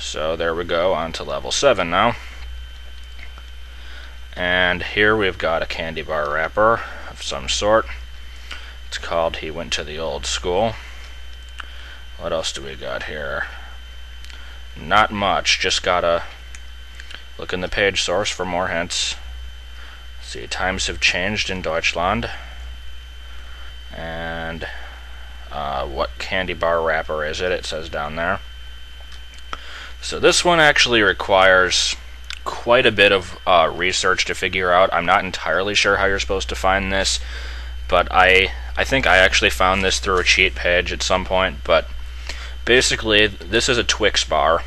So there we go, on to level 7 now. And here we've got a candy bar wrapper of some sort. It's called He Went to the Old School. What else do we got here? Not much, just gotta look in the page source for more hints. See, times have changed in Deutschland. And what candy bar wrapper is it? It says down there. So this one actually requires quite a bit of research to figure out. I'm not entirely sure how you're supposed to find this, but I think I actually found this through a cheat page at some point. But basically, this is a Twix bar,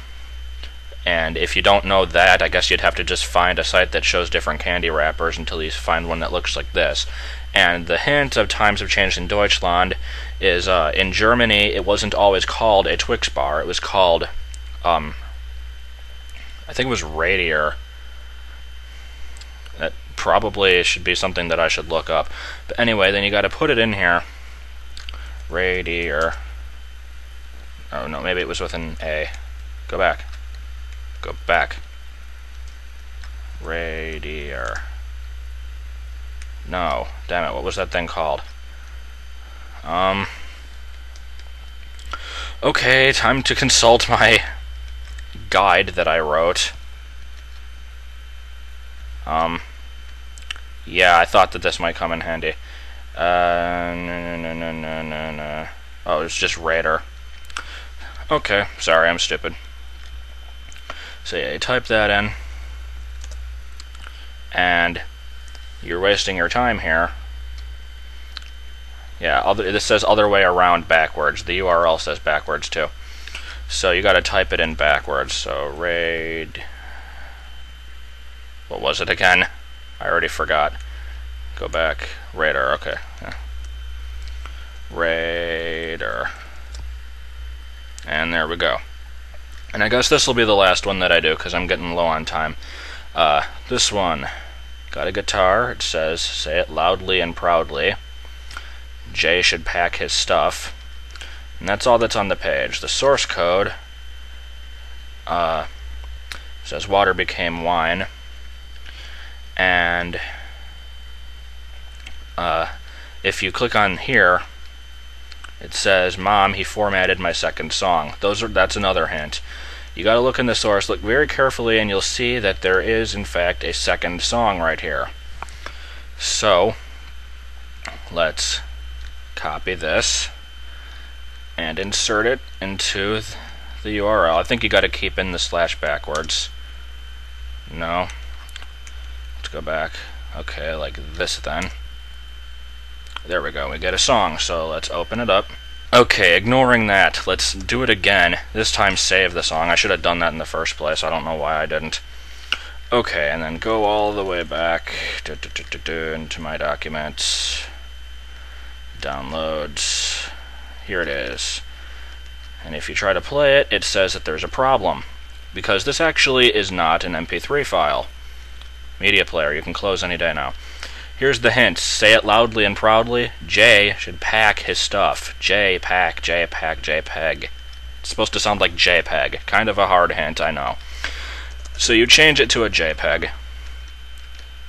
and if you don't know that, I guess you'd have to just find a site that shows different candy wrappers until you find one that looks like this. And the hint of times have changed in Deutschland is in Germany it wasn't always called a Twix bar, it was called I think it was Radier. That probably should be something that I should look up. But anyway, then you gotta put it in here. Radier. Oh no, maybe it was with an A. Go back. Go back. Radier. No, damn it, what was that thing called? Okay, time to consult my guide that I wrote. Yeah, I thought that this might come in handy. No. Oh, it's just Raider. Okay, sorry, I'm stupid. So yeah, you type that in, and you're wasting your time here. Yeah, this says other way around backwards. The URL says backwards too. So you gotta type it in backwards. So raid... What was it again? I already forgot. Go back. Raider, okay. Yeah. Raider. And there we go. And I guess this will be the last one that I do, because I'm getting low on time. This one. Got a guitar. It says, say it loudly and proudly. Jay should pack his stuff. And that's all that's on the page. The source code says water became wine. And if you click on here, it says, Mom, he formatted my second song. That's another hint. You gotta look in the source, look very carefully, and you'll see that there is, in fact, a second song right here. So, let's copy this and insert it into the URL. I think you gotta keep in the slash backwards. No. Let's go back. Okay, like this then. There we go, we get a song, so let's open it up. Okay, ignoring that, let's do it again. This time save the song. I should have done that in the first place, I don't know why I didn't. Okay, and then go all the way back into my documents. Downloads. Here it is. And if you try to play it, it says that there's a problem, because this actually is not an MP3 file. Media player, you can close any day now. Here's the hint. Say it loudly and proudly. Jay should pack his stuff. J-pack, J-pack, JPEG. It's supposed to sound like JPEG. Kind of a hard hint, I know. So you change it to a JPEG.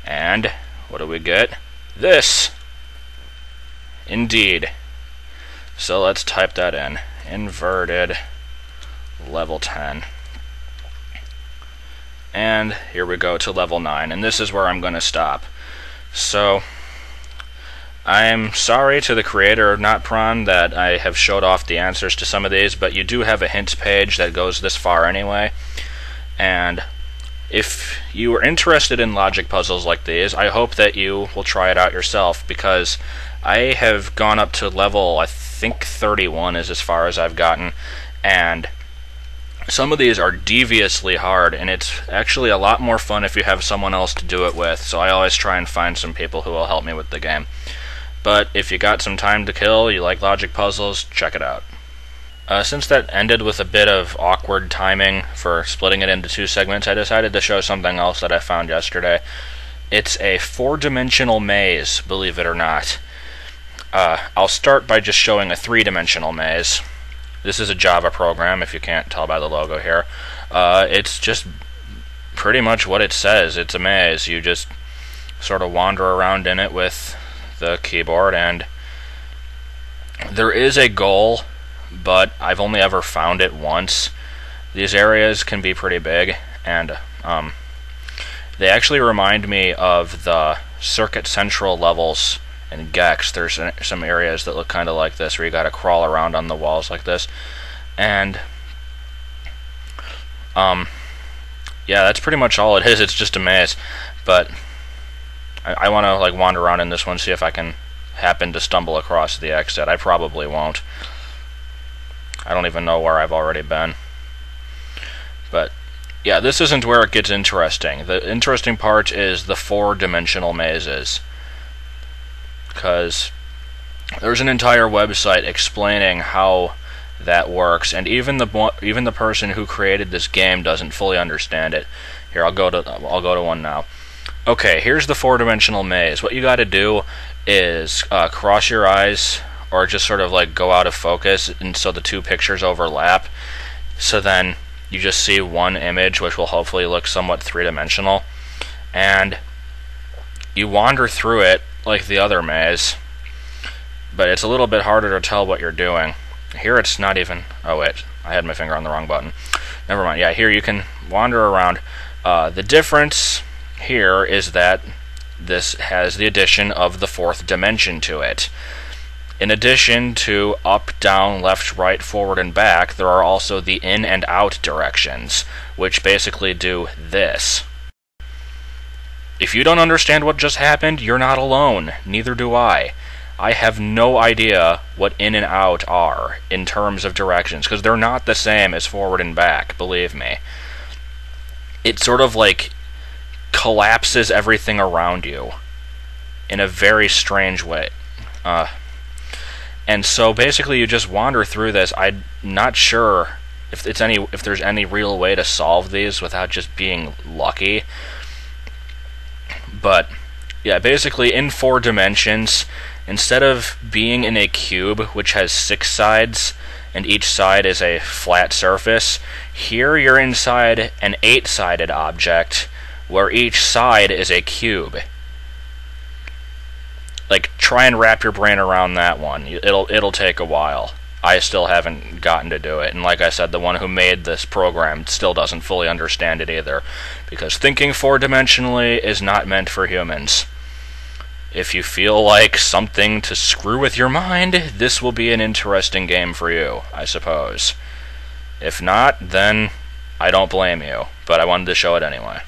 And what do we get? This! Indeed. So let's type that in. Inverted level 10. And here we go to level 9. And this is where I'm going to stop. So, I'm sorry to the creator of Notpron that I have showed off the answers to some of these, but you do have a hints page that goes this far anyway. And if you are interested in logic puzzles like these, I hope that you will try it out yourself, because I have gone up to level, I think 31 is as far as I've gotten, and some of these are deviously hard, and it's actually a lot more fun if you have someone else to do it with, so I always try and find some people who will help me with the game. But if you got some time to kill, you like logic puzzles, check it out. Since that ended with a bit of awkward timing for splitting it into 2 segments, I decided to show something else that I found yesterday. It's a 4-dimensional maze, believe it or not. I'll start by just showing a 3-dimensional maze. This is a Java program, if you can't tell by the logo here. It's just pretty much what it says. It's a maze. You just sort of wander around in it with the keyboard, and there is a goal, but I've only ever found it once. These areas can be pretty big, and they actually remind me of the Circuit Central levels in Gex. There's some areas that look kind of like this, where you gotta crawl around on the walls like this, and yeah, that's pretty much all it is. It's just a maze, but I want to like wander around in this one, see if I can happen to stumble across the exit. I probably won't. I don't even know where I've already been. But yeah, this isn't where it gets interesting. The interesting part is the 4-dimensional mazes, because there's an entire website explaining how that works, and even the person who created this game doesn't fully understand it. Here, I'll go to one now. Okay, here's the 4-dimensional maze. What you got to do is cross your eyes, or just sort of like go out of focus, and so the two pictures overlap. So then you just see one image, which will hopefully look somewhat 3-dimensional, and you wander through it like the other maze, but it's a little bit harder to tell what you're doing. Here it's not even... oh wait, I had my finger on the wrong button. Never mind. Yeah, here you can wander around. The difference here is that this has the addition of the 4th dimension to it. In addition to up, down, left, right, forward, and back, there are also the in and out directions, which basically do this. If you don't understand what just happened, you're not alone. Neither do I. I have no idea what in and out are in terms of directions, because they're not the same as forward and back, believe me. It sort of like collapses everything around you in a very strange way. And so basically you just wander through this. I'm not sure if there's any real way to solve these without just being lucky. But yeah, basically in 4 dimensions, instead of being in a cube which has 6 sides and each side is a flat surface, here you're inside an 8-sided object where each side is a cube. Like, try and wrap your brain around that one. It'll take a while. I still haven't gotten to do it, and like I said, the one who made this program still doesn't fully understand it either, because thinking 4-dimensionally is not meant for humans. If you feel like something to screw with your mind, this will be an interesting game for you, I suppose. If not, then I don't blame you, but I wanted to show it anyway.